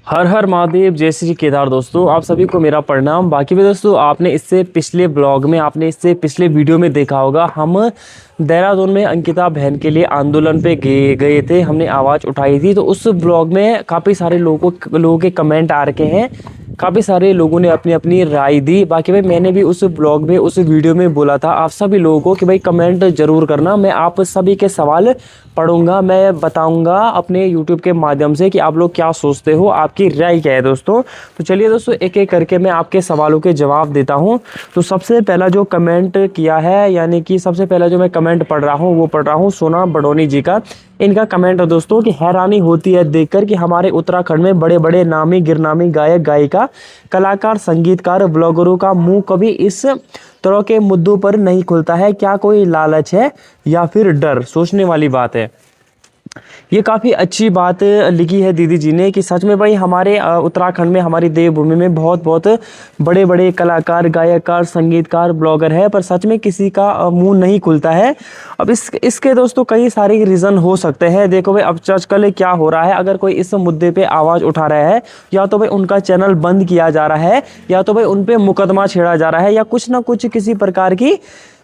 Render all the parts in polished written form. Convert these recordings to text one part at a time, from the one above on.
हर हर महादेव, जय श्री केदार। दोस्तों आप सभी को मेरा प्रणाम। बाकी भी दोस्तों आपने इससे पिछले ब्लॉग में, आपने इससे पिछले वीडियो में देखा होगा, हम देहरादून में अंकिता बहन के लिए आंदोलन पे गए थे, हमने आवाज़ उठाई थी। तो उस ब्लॉग में काफ़ी सारे लोगों के कमेंट आ रखे हैं, काफ़ी सारे लोगों ने अपनी अपनी राय दी। बाकी भाई मैंने भी उस ब्लॉग में, उस वीडियो में बोला था आप सभी लोगों को कि भाई कमेंट ज़रूर करना, मैं आप सभी के सवाल पढ़ूंगा, मैं बताऊंगा अपने YouTube के माध्यम से कि आप लोग क्या सोचते हो, आपकी राय क्या है दोस्तों। तो चलिए दोस्तों एक एक करके मैं आपके सवालों के जवाब देता हूं। तो सबसे पहला जो कमेंट किया है, यानी कि सबसे पहला जो मैं कमेंट पढ़ रहा हूं वो पढ़ रहा हूं सोना बडोनी जी का। इनका कमेंट है दोस्तों कि हैरानी होती है देखकर कि हमारे उत्तराखंड में बड़े बड़े नामी गिरनामी गायक गायिका, कलाकार, संगीतकार, ब्लॉगरों का मुंह कभी इस तरह के मुद्दों पर नहीं खुलता है। क्या कोई लालच है या फिर डर? सोचने वाली बात है। ये काफ़ी अच्छी बात लिखी है दीदी जी ने कि सच में भाई हमारे उत्तराखंड में, हमारी देवभूमि में बहुत बहुत बड़े बड़े कलाकार, गायककार, संगीतकार, ब्लॉगर है, पर सच में किसी का मुंह नहीं खुलता है। अब इसके दोस्तों कई सारे रीज़न हो सकते हैं। देखो भाई अब आजकल क्या हो रहा है, अगर कोई इस मुद्दे पे आवाज़ उठा रहा है, या तो भाई उनका चैनल बंद किया जा रहा है, या तो भाई उन पर मुकदमा छेड़ा जा रहा है, या कुछ ना कुछ किसी प्रकार की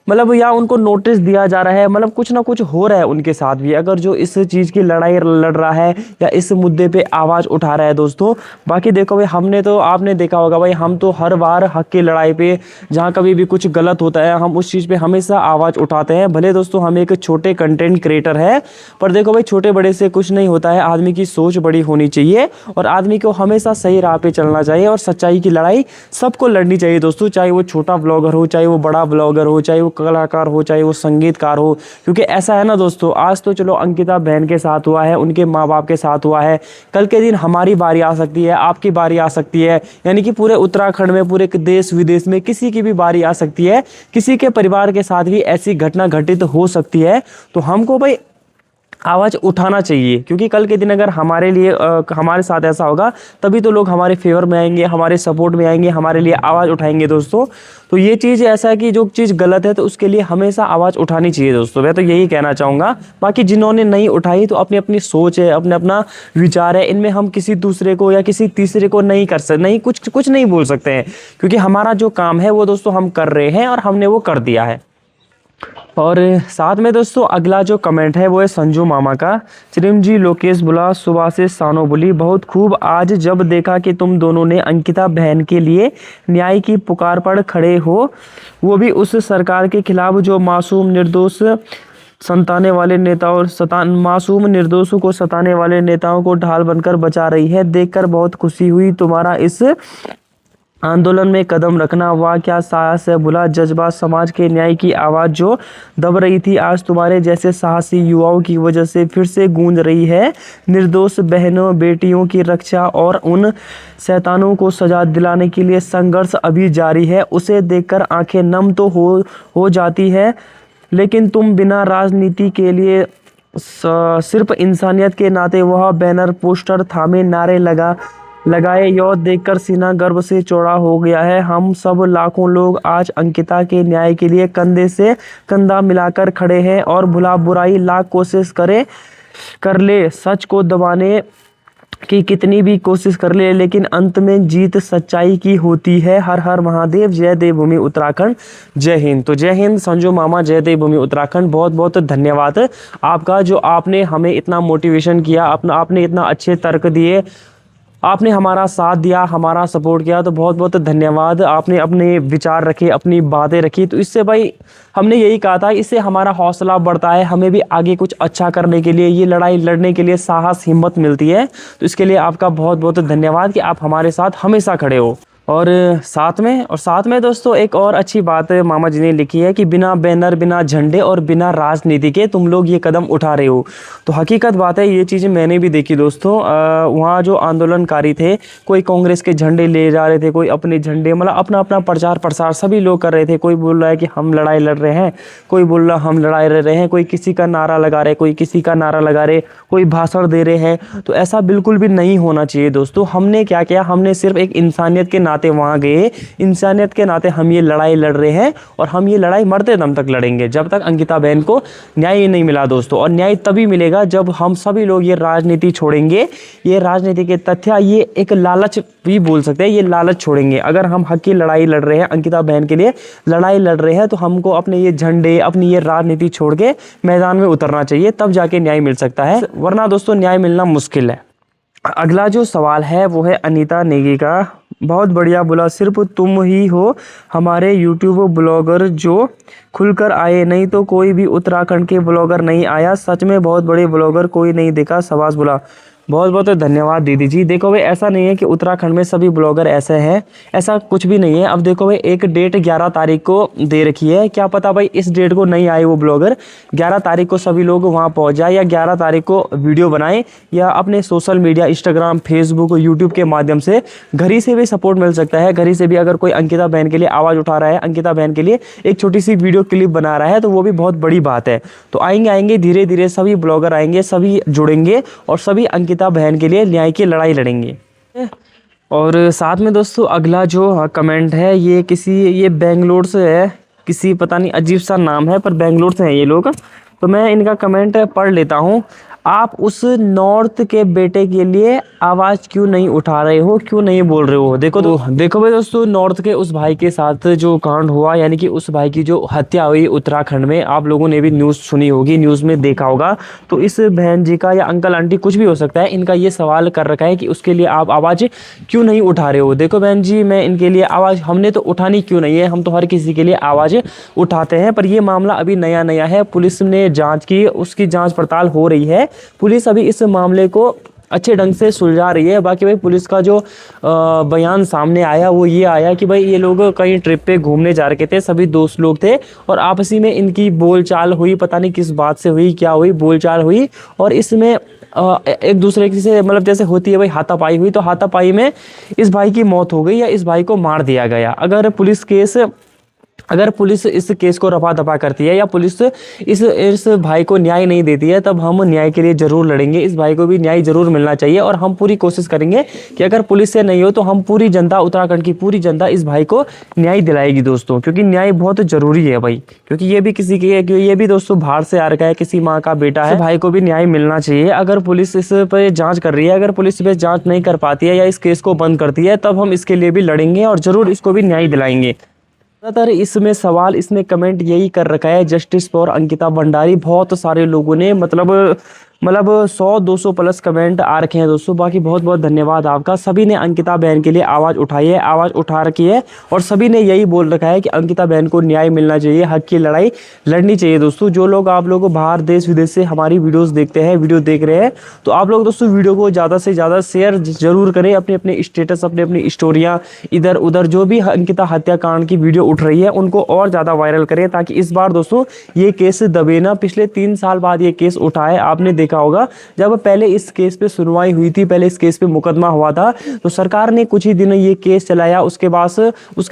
मतलब, या उनको नोटिस दिया जा रहा है, मतलब कुछ ना कुछ हो रहा है उनके साथ भी, अगर जो इस चीज़ की लड़ाई लड़ रहा है या इस मुद्दे पे आवाज़ उठा रहा है दोस्तों। बाकी देखो भाई हमने तो, आपने देखा होगा भाई, हम तो हर बार हक की लड़ाई पे, जहाँ कभी भी कुछ गलत होता है, हम उस चीज़ पे हमेशा आवाज़ उठाते हैं। भले दोस्तों हम एक छोटे कंटेंट क्रिएटर है, पर देखो भाई छोटे बड़े से कुछ नहीं होता है, आदमी की सोच बड़ी होनी चाहिए और आदमी को हमेशा सही राह पे चलना चाहिए और सच्चाई की लड़ाई सबको लड़नी चाहिए दोस्तों, चाहे वो छोटा ब्लॉगर हो, चाहे वो बड़ा ब्लॉगर हो, चाहे वो कलाकार हो, चाहे वो संगीतकार हो। क्योंकि ऐसा है ना दोस्तों, आज तो चलो अंकिता बहन के साथ हुआ है, उनके माँ बाप के साथ हुआ है, कल के दिन हमारी बारी आ सकती है, आपकी बारी आ सकती है, यानी कि पूरे उत्तराखंड में, पूरे देश विदेश में किसी की भी बारी आ सकती है, किसी के परिवार के साथ भी ऐसी घटना घटित हो सकती है। तो हमको भाई आवाज़ उठाना चाहिए, क्योंकि कल के दिन अगर हमारे लिए हमारे साथ ऐसा होगा, तभी तो लोग हमारे फेवर में आएंगे, हमारे सपोर्ट में आएंगे, हमारे लिए आवाज़ उठाएंगे दोस्तों। तो ये चीज़ ऐसा है कि जो चीज़ गलत है तो उसके लिए हमेशा आवाज़ उठानी चाहिए दोस्तों, मैं तो यही कहना चाहूँगा। बाकी जिन्होंने नहीं उठाई तो अपनी अपनी सोच है, अपने अपना विचार है, इनमें हम किसी दूसरे को या किसी तीसरे को नहीं कर सकते, नहीं कुछ नहीं बोल सकते हैं, क्योंकि हमारा जो काम है वो दोस्तों हम कर रहे हैं और हमने वो कर दिया है। और साथ में दोस्तों अगला जो कमेंट है वो है संजू मामा का। चिरिम जी, लोकेश बुला, सुबह से सानो बोली, बहुत खूब। आज जब देखा कि तुम दोनों ने अंकिता बहन के लिए न्याय की पुकार पर खड़े हो, वो भी उस सरकार के खिलाफ जो मासूम निर्दोष संताने वाले नेताओं, मासूम निर्दोषों को सताने वाले नेताओं को ढाल बनकर बचा रही है, देखकर बहुत खुशी हुई। तुम्हारा इस आंदोलन में कदम रखना, वाह क्या साहस है, बुला जज्बा, समाज के न्याय की आवाज़ जो दब रही थी, आज तुम्हारे जैसे साहसी युवाओं की वजह से फिर से गूंज रही है। निर्दोष बहनों बेटियों की रक्षा और उन शैतानों को सजा दिलाने के लिए संघर्ष अभी जारी है। उसे देखकर आंखें नम तो हो जाती है, लेकिन तुम बिना राजनीति के लिए सिर्फ इंसानियत के नाते वह बैनर, पोस्टर थामे, नारे लगाए, यह देखकर सीना गर्व से चौड़ा हो गया है। हम सब लाखों लोग आज अंकिता के न्याय के लिए कंधे से कंधा मिलाकर खड़े हैं, और भुला बुराई लाख कोशिश कर ले, सच को दबाने की कितनी भी कोशिश कर ले, लेकिन अंत में जीत सच्चाई की होती है। हर हर महादेव, जय देवभूमि उत्तराखंड, जय हिंद। तो जय हिंद संजू मामा, जय देवभूमि उत्तराखंड। बहुत बहुत धन्यवाद आपका, जो आपने हमें इतना मोटिवेशन किया, आपने इतना अच्छे तर्क दिए, आपने हमारा साथ दिया, हमारा सपोर्ट किया, तो बहुत बहुत धन्यवाद। आपने अपने विचार रखे, अपनी बातें रखी, तो इससे भाई हमने यही कहा था, इससे हमारा हौसला बढ़ता है, हमें भी आगे कुछ अच्छा करने के लिए, ये लड़ाई लड़ने के लिए साहस, हिम्मत मिलती है। तो इसके लिए आपका बहुत बहुत धन्यवाद कि आप हमारे साथ हमेशा खड़े हो। और साथ में दोस्तों एक और अच्छी बात मामा जी ने लिखी है कि बिना बैनर, बिना झंडे और बिना राजनीति के तुम लोग ये कदम उठा रहे हो। तो हकीकत बात है, ये चीज़ें मैंने भी देखी दोस्तों। वहाँ जो आंदोलनकारी थे, कोई कांग्रेस के झंडे ले जा रहे थे, कोई अपने झंडे, मतलब अपना अपना प्रचार प्रसार सभी लोग कर रहे थे। कोई बोल रहा है कि हम लड़ाई लड़ रहे हैं, कोई बोल रहा हम लड़ाई लड़ रहे हैं, कोई किसी का नारा लगा रहे, कोई किसी का नारा लगा रहे, कोई भाषण दे रहे हैं। तो ऐसा बिल्कुल भी नहीं होना चाहिए दोस्तों। हमने क्या किया, हमने सिर्फ एक इंसानियत के नाते वहाँ गए, इंसानियत के नाते हम ये लड़ाई लड़ रहे हैं और हम ये लड़ाई मरते दम तक लड़ेंगे जब तक अंकिता बहन को न्याय नहीं मिला दोस्तों। और न्याय तभी मिलेगा जब हम सभी लोग ये राजनीति छोड़ेंगे, ये राजनीति के तथ्य, ये एक लालच भी बोल सकते हैं, ये लालच छोड़ेंगे। अगर हम हक की लड़ाई लड़ रहे हैं, अंकिता बहन के लिए लड़ाई लड़ रहे हैं, तो हमको अपने ये झंडे, अपनी ये राजनीति छोड़ के मैदान में उतरना चाहिए, तब जाके न्याय मिल सकता है, वरना दोस्तों न्याय मिलना मुश्किल है। अगला जो सवाल है वो है अनीता नेगी का। बहुत बढ़िया बोला, सिर्फ तुम ही हो हमारे यूट्यूब ब्लॉगर जो खुलकर आए, नहीं तो कोई भी उत्तराखंड के ब्लॉगर नहीं आया, सच में बहुत बड़े ब्लॉगर कोई नहीं दिखा, शाबाश बोला। बहुत बहुत धन्यवाद दीदी जी। देखो भाई, ऐसा नहीं है कि उत्तराखंड में सभी ब्लॉगर ऐसे हैं, ऐसा कुछ भी नहीं है। अब देखो भाई, एक डेट 11 तारीख को दे रखी है, क्या पता भाई इस डेट को नहीं आए वो ब्लॉगर, 11 तारीख को सभी लोग वहां पहुंच जाए, या 11 तारीख को वीडियो बनाए, या अपने social media Instagram Facebook YouTube के माध्यम से घर ही से भी सपोर्ट मिल सकता है। घर ही से भी अगर कोई अंकिता बहन के लिए आवाज़ उठा रहा है, अंकिता बहन के लिए एक छोटी सी वीडियो क्लिप बना रहा है, तो वो भी बहुत बड़ी बात है। तो आएंगे धीरे धीरे सभी ब्लॉगर आएंगे, सभी जुड़ेंगे और सभी अंकिता बहन के लिए न्याय की लड़ाई लड़ेंगे। और साथ में दोस्तों अगला जो कमेंट है ये बेंगलोर से है, किसी पता नहीं अजीब सा नाम है, पर बेंगलोर से हैं ये लोग। तो मैं इनका कमेंट पढ़ लेता हूँ। आप उस नॉर्थ के बेटे के लिए आवाज़ क्यों नहीं उठा रहे हो, क्यों नहीं बोल रहे हो? देखो भाई दोस्तों, नॉर्थ के उस भाई के साथ जो कांड हुआ, यानी कि उस भाई की जो हत्या हुई उत्तराखंड में, आप लोगों ने भी न्यूज़ सुनी होगी, न्यूज़ में देखा होगा। तो इस बहन जी का या अंकल आंटी कुछ भी हो सकता है, इनका ये सवाल कर रखा है कि उसके लिए आप आवाज़ क्यों नहीं उठा रहे हो। देखो बहन जी, मैं इनके लिए आवाज़ हमने तो उठानी क्यों नहीं है, हम तो हर किसी के लिए आवाज़ उठाते हैं। पर ये मामला अभी नया नया है, पुलिस ने जाँच की, उसकी जाँच पड़ताल हो रही है, पुलिस अभी इस मामले को अच्छे ढंग से सुलझा रही है। बाकी भाई पुलिस का जो बयान सामने आया वो ये आया कि भाई ये लोग कहीं ट्रिप पे घूमने जा रहे थे, सभी दोस्त लोग थे, और आपसी में इनकी बोलचाल हुई, पता नहीं किस बात से हुई, क्या हुई, बोलचाल हुई, और इसमें एक दूसरे से मतलब जैसे होती है भाई हाथापाई हुई, तो हाथापाई में इस भाई की मौत हो गई या इस भाई को मार दिया गया। अगर पुलिस इस केस को रफा दफा करती है या पुलिस इस भाई को न्याय नहीं देती है, तब हम न्याय के लिए जरूर लड़ेंगे। इस भाई को भी न्याय जरूर मिलना चाहिए, और हम पूरी कोशिश करेंगे कि अगर पुलिस से नहीं हो तो हम पूरी जनता, उत्तराखंड की पूरी जनता इस भाई को न्याय दिलाएगी दोस्तों, क्योंकि न्याय बहुत जरूरी है भाई। क्योंकि ये भी दोस्तों बाहर से आ रखा है, किसी माँ का बेटा है, भाई को भी न्याय मिलना चाहिए। अगर पुलिस इस पर जाँच कर रही है, अगर पुलिस इस पर जाँच नहीं कर पाती है या इस केस को बंद करती है, तब हम इसके लिए भी लड़ेंगे और जरूर इसको भी न्याय दिलाएंगे। ज़्यादातर इसमें कमेंट यही कर रखा है, जस्टिस फॉर अंकिता भंडारी। बहुत सारे लोगों ने मतलब 100-200 प्लस कमेंट आ रखे हैं दोस्तों। बाकी बहुत बहुत धन्यवाद आपका, सभी ने अंकिता बहन के लिए आवाज़ उठाई है, आवाज़ उठा रखी है, और सभी ने यही बोल रखा है कि अंकिता बहन को न्याय मिलना चाहिए, हक की लड़ाई लड़नी चाहिए दोस्तों। जो लोग आप लोग बाहर देश विदेश से हमारी वीडियो देख रहे हैं, तो आप लोग दोस्तों वीडियो को ज़्यादा से ज़्यादा शेयर जरूर करें, अपने अपने स्टेटस, अपनी स्टोरियाँ इधर उधर जो भी अंकिता हत्याकांड की वीडियो उठ रही है उनको और ज़्यादा वायरल करें, ताकि इस बार दोस्तों ये केस दबे ना। पिछले 3 साल बाद ये केस उठा है, आपने देखा होगा जब पहले इस केस पे सुनवाई हुई थी, पहले इस केस पे मुकदमा हुआ था, तो सरकार ने कुछ ही दिन ये केस चलाया, उसके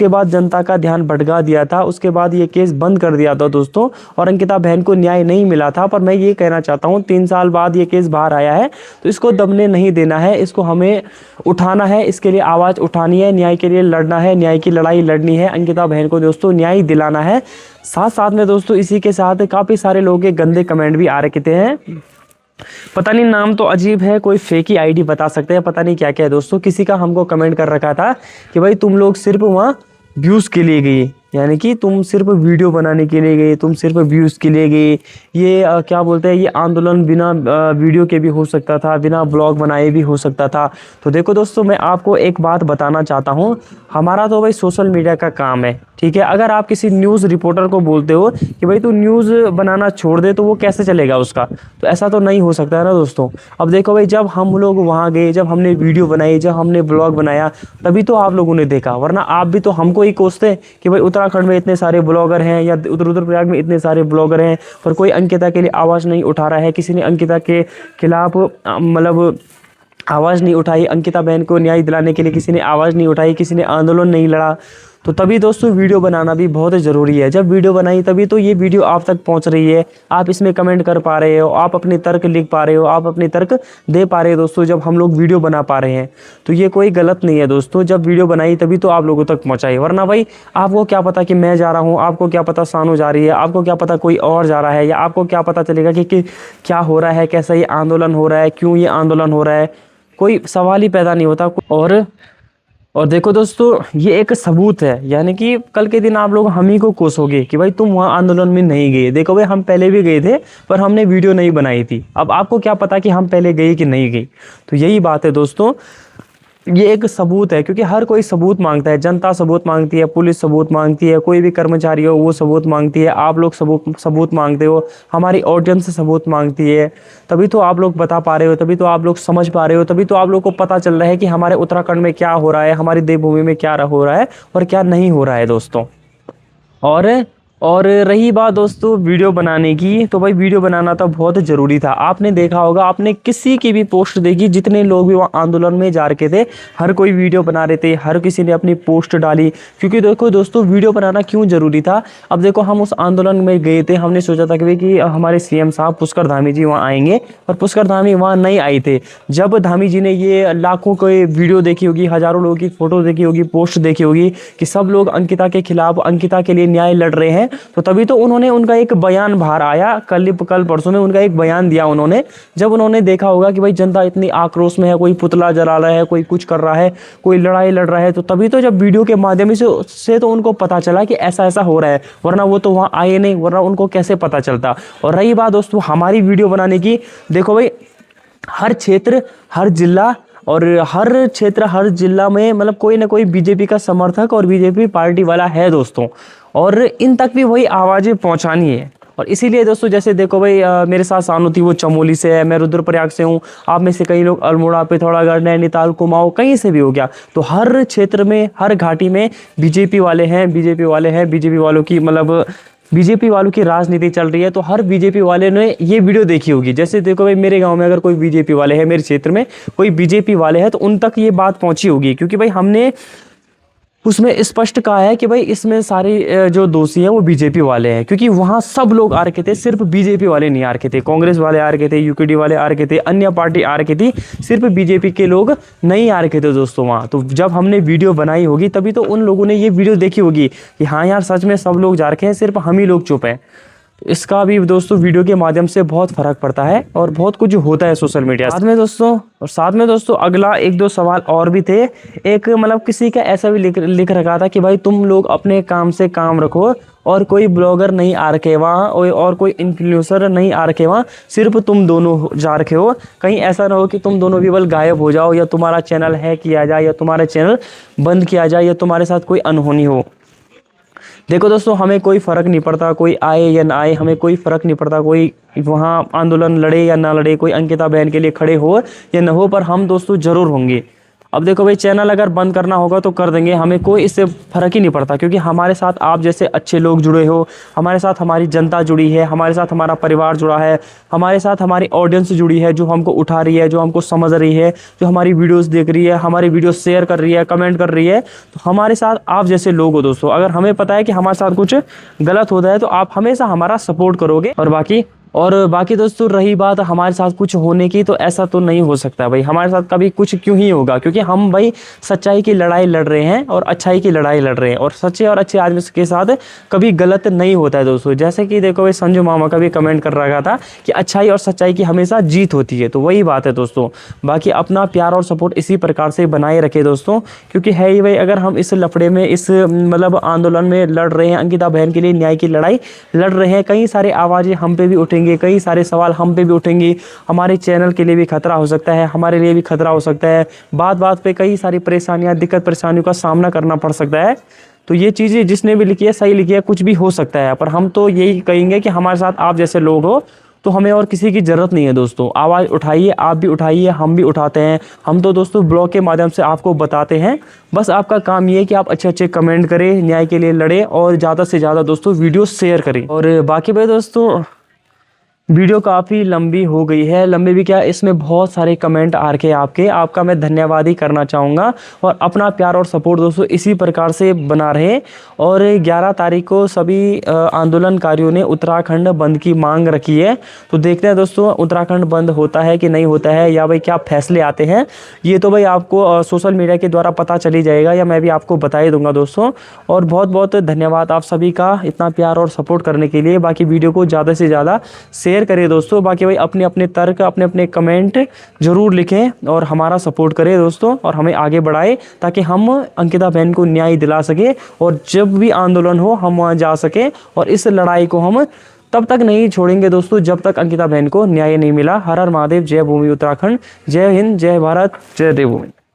बाद जनता का ध्यान भटका दिया था, उसके बाद ये केस बंद कर दिया था दोस्तों, और अंकिता बहन को न्याय नहीं मिला था। पर मैं ये कहना चाहता हूँ, 3 साल बाद ये केस बाहर आया है, तो इसको दबने नहीं देना है, इसको हमें उठाना है, इसके लिए आवाज़ उठानी है, न्याय के लिए लड़ना है, न्याय की लड़ाई लड़नी है, अंकिता बहन को दोस्तों न्याय दिलाना है। साथ साथ में दोस्तों इसी के साथ काफ़ी सारे लोगों के गंदे कमेंट भी आ रखे हैं, पता नहीं नाम तो अजीब है, कोई फेक ही आईडी बता सकते हैं, पता नहीं क्या क्या है दोस्तों। किसी का हमको कमेंट कर रखा था कि भाई तुम लोग सिर्फ वहाँ व्यूज़ के लिए गए, यानी कि तुम सिर्फ वीडियो बनाने के लिए गए, तुम सिर्फ व्यूज़ के लिए गए। ये क्या बोलते हैं, ये आंदोलन बिना वीडियो के भी हो सकता था, बिना ब्लॉग बनाए भी हो सकता था। तो देखो दोस्तों, मैं आपको एक बात बताना चाहता हूँ, हमारा तो भाई सोशल मीडिया का काम है, ठीक है। अगर आप किसी न्यूज़ रिपोर्टर को बोलते हो कि भाई तू न्यूज़ बनाना छोड़ दे, तो वो कैसे चलेगा उसका? तो ऐसा तो नहीं हो सकता है ना दोस्तों। अब देखो भाई, जब हम लोग वहाँ गए, जब हमने वीडियो बनाई, जब हमने ब्लॉग बनाया, तभी तो आप लोगों ने देखा, वरना आप भी तो हमको ही कोसते कि भाई उत्तराखंड में इतने सारे ब्लॉगर हैं, या रुद्रप्रयाग में इतने सारे ब्लॉगर हैं, पर कोई अंकिता के लिए आवाज़ नहीं उठा रहा है, किसी ने अंकिता के खिलाफ मतलब आवाज़ नहीं उठाई, अंकिता बहन को न्याय दिलाने के लिए किसी ने आवाज़ नहीं उठाई, किसी ने आंदोलन नहीं लड़ा। तो तभी दोस्तों वीडियो बनाना भी बहुत ज़रूरी है। जब वीडियो बनाई तभी तो ये वीडियो आप तक पहुंच रही है, आप इसमें कमेंट कर पा रहे हो, आप अपने तर्क लिख पा रहे हो, आप अपने तर्क दे पा रहे हो दोस्तों। जब हम लोग वीडियो बना पा रहे हैं तो ये कोई गलत नहीं है दोस्तों। जब वीडियो बनाई तभी तो आप लोगों तक पहुंचाई, वरना भाई आपको क्या पता कि मैं जा रहा हूँ, आपको क्या पता सानू जा रही है, आपको क्या पता कोई और जा रहा है, या आपको क्या पता चलेगा कि क्या हो रहा है, कैसा ये आंदोलन हो रहा है, क्यों ये आंदोलन हो रहा है, कोई सवाल ही पैदा नहीं होता। और देखो दोस्तों, ये एक सबूत है, यानी कि कल के दिन आप लोग हम ही को कोसोगे कि भाई तुम वहाँ आंदोलन में नहीं गए। देखो भाई, हम पहले भी गए थे पर हमने वीडियो नहीं बनाई थी। अब आपको क्या पता कि हम पहले गए कि नहीं गए। तो यही बात है दोस्तों, ये एक सबूत है, क्योंकि हर कोई सबूत मांगता है। जनता सबूत मांगती है, पुलिस सबूत मांगती है, कोई भी कर्मचारी हो वो सबूत मांगती है, आप लोग सबूत मांगते हो, हमारी ऑडियंस सबूत मांगती है। तभी तो आप लोग बता पा रहे हो, तभी तो आप लोग समझ पा रहे हो, तभी तो आप लोग को पता चल रहा है कि हमारे उत्तराखंड में क्या हो रहा है, हमारी देवभूमि में क्या हो रहा है और क्या नहीं हो रहा है दोस्तों। और रही बात दोस्तों वीडियो बनाने की, तो भाई वीडियो बनाना तो बहुत ज़रूरी था। आपने देखा होगा, आपने किसी की भी पोस्ट देखी, जितने लोग भी वहाँ आंदोलन में जा रखे थे, हर कोई वीडियो बना रहे थे, हर किसी ने अपनी पोस्ट डाली। क्योंकि देखो दोस्तों, वीडियो बनाना क्यों ज़रूरी था। अब देखो, हम उस आंदोलन में गए थे, हमने सोचा था कि हमारे CM साहब पुष्कर धामी जी वहाँ आएंगे, और पुष्कर धामी वहाँ नहीं आए थे। जब धामी जी ने ये लाखों के वीडियो देखी होगी, हज़ारों लोगों की फ़ोटो देखी होगी, पोस्ट देखी होगी कि सब लोग अंकिता के खिलाफ, अंकिता के लिए न्याय लड़ रहे हैं, तो तभी तो उन्होंने उनका एक बयान बाहर आया। कल परसों में उनका एक बयान दिया उन्होंने। जब उन्होंने देखा होगा कि भाई जनता इतनी आक्रोश में है, कोई पुतला जला रहा है, कोई कुछ कर रहा है, कोई लड़ाई लड़ रहा है, तो तभी तो जब वीडियो के माध्यम से तो उनको पता चला कि ऐसा ऐसा हो रहा है, वरना वो तो वहाँ आए नहीं, वरना उनको कैसे पता चलता। और रही बात दोस्तों हमारी वीडियो बनाने की, देखो भाई, हर क्षेत्र, हर जिला और हर क्षेत्र, हर जिला में मतलब कोई ना कोई बीजेपी का समर्थक और बीजेपी पार्टी वाला है दोस्तों, और इन तक भी वही आवाज़ें पहुंचानी है। और इसीलिए दोस्तों, जैसे देखो भाई, मेरे साथ सानू थी, वो चमोली से है, मैं रुद्रप्रयाग से हूँ, आप में से कई लोग अल्मोड़ा, पिथौरागढ़, नैनीताल, कुमाऊं, कहीं से भी हो गया। तो हर क्षेत्र में, हर घाटी में बीजेपी वाले हैं, बीजेपी वालों की मतलब बीजेपी वालों की राजनीति चल रही है। तो हर बीजेपी वाले ने ये वीडियो देखी होगी। जैसे देखो भाई, मेरे गांव में अगर कोई बीजेपी वाले हैं, मेरे क्षेत्र में कोई बीजेपी वाले हैं, तो उन तक ये बात पहुंची होगी, क्योंकि भाई हमने उसमें स्पष्ट कहा है कि भाई इसमें सारे जो दोषी हैं वो बीजेपी वाले हैं। क्योंकि वहाँ सब लोग आ रखे थे, सिर्फ बीजेपी वाले नहीं आ रखे थे, कांग्रेस वाले आ रखे थे, यूकेडी वाले आ रखे थे, अन्य पार्टी आ रखी थी, सिर्फ बीजेपी के लोग नहीं आ रखे थे दोस्तों वहाँ। तो जब हमने वीडियो बनाई होगी तभी तो उन लोगों ने ये वीडियो देखी होगी कि हाँ यार, सच में सब लोग जा रखे हैं, सिर्फ हम ही लोग चुप हैं। इसका भी दोस्तों वीडियो के माध्यम से बहुत फर्क पड़ता है और बहुत कुछ होता है सोशल मीडिया साथ में दोस्तों अगला एक दो सवाल और भी थे। एक मतलब किसी का ऐसा भी लिख रखा था कि भाई तुम लोग अपने काम से काम रखो, और कोई ब्लॉगर नहीं आ रखे वहाँ, और कोई इन्फ्लुएंसर नहीं आ रखे वहाँ, सिर्फ तुम दोनों जा रखे हो। कहीं ऐसा ना हो कि तुम दोनों भी बल गायब हो जाओ, या तुम्हारा चैनल हैक किया जाए, या तुम्हारा चैनल बंद किया जाए, या तुम्हारे साथ कोई अनहोनी हो। देखो दोस्तों, हमें कोई फ़र्क नहीं पड़ता कोई आए या ना आए, हमें कोई फ़र्क नहीं पड़ता कोई वहाँ आंदोलन लड़े या ना लड़े, कोई अंकिता बहन के लिए खड़े हो या ना हो, पर हम दोस्तों ज़रूर होंगे। अब देखो भाई, चैनल अगर बंद करना होगा तो कर देंगे, हमें कोई इससे फ़र्क ही नहीं पड़ता, क्योंकि हमारे साथ आप जैसे अच्छे लोग जुड़े हो, हमारे साथ हमारी जनता जुड़ी है, हमारे साथ हमारा परिवार जुड़ा है, हमारे साथ हमारी ऑडियंस जुड़ी है, जो हमको उठा रही है, जो हमको समझ रही है, जो हमारी वीडियोस देख रही है, हमारी वीडियो शेयर कर रही है, कमेंट कर रही है। तो हमारे साथ आप जैसे लोग हो दोस्तों। अगर हमें पता है कि हमारे साथ कुछ गलत होता है तो आप हमेशा हमारा सपोर्ट करोगे। और बाकी दोस्तों, रही बात हमारे साथ कुछ होने की, तो ऐसा तो नहीं हो सकता भाई, हमारे साथ कभी कुछ क्यों ही होगा, क्योंकि हम भाई सच्चाई की लड़ाई लड़ रहे हैं और अच्छाई की लड़ाई लड़ रहे हैं, और सच्चे और अच्छे आदमी के साथ कभी गलत नहीं होता है दोस्तों। जैसे कि देखो भाई, संजू मामा का भी कमेंट कर रखा था कि अच्छाई और सच्चाई की हमेशा जीत होती है, तो वही बात है दोस्तों। बाकी अपना प्यार और सपोर्ट इसी प्रकार से बनाए रखे दोस्तों, क्योंकि है ही भाई, अगर हम इस लफड़े में, इस मतलब आंदोलन में लड़ रहे हैं, अंकिता बहन के लिए न्याय की लड़ाई लड़ रहे हैं, कई सारे आवाज़ें हम पे भी उठेंगे, कई सारे सवाल हम पे भी उठेंगे, हमारे चैनल के लिए भी खतरा हो सकता है, हमारे लिए भी खतरा हो सकता है, बात बात पे कई सारी परेशानियां, दिक्कत परेशानियों का सामना करना पड़ सकता है। तो ये चीज़ें जिसने भी लिखी है सही लिखी है, कुछ भी हो सकता है, पर हम तो यही कहेंगे कि हमारे साथ आप जैसे लोग हो, तो हमें और किसी की ज़रूरत नहीं है दोस्तों। आवाज़ उठाइए, आप भी उठाइए, हम भी उठाते हैं। हम तो दोस्तों ब्लॉग के माध्यम से आपको बताते हैं, बस आपका काम ये है कि आप अच्छे अच्छे कमेंट करें, न्याय के लिए लड़े, और ज़्यादा से ज़्यादा दोस्तों वीडियो शेयर करें। और बाकी भाई दोस्तों, वीडियो काफ़ी लंबी हो गई है, लंबी भी क्या, इसमें बहुत सारे कमेंट आ रखे आपका मैं धन्यवाद ही करना चाहूँगा। और अपना प्यार और सपोर्ट दोस्तों इसी प्रकार से बना रहे। और 11 तारीख को सभी आंदोलनकारियों ने उत्तराखंड बंद की मांग रखी है। तो देखते हैं दोस्तों उत्तराखंड बंद होता है कि नहीं होता है, या भाई क्या फैसले आते हैं, ये तो भाई आपको सोशल मीडिया के द्वारा पता चली जाएगा, या मैं भी आपको बता ही दूंगा दोस्तों। और बहुत बहुत धन्यवाद आप सभी का इतना प्यार और सपोर्ट करने के लिए। बाकी वीडियो को ज़्यादा से ज़्यादा शेयर करें दोस्तों। बाकी भाई अपने अपने तर्क, अपने अपने कमेंट जरूर लिखें और हमारा सपोर्ट करें दोस्तों, और हमें आगे बढ़ाएं ताकि हम अंकिता बहन को न्याय दिला सके, और जब भी आंदोलन हो हम वहां जा सके। और इस लड़ाई को हम तब तक नहीं छोड़ेंगे दोस्तों जब तक अंकिता बहन को न्याय नहीं मिला। हर हर महादेव, जय भूमि उत्तराखंड, जय हिंद, जय भारत, जय देवभूमि।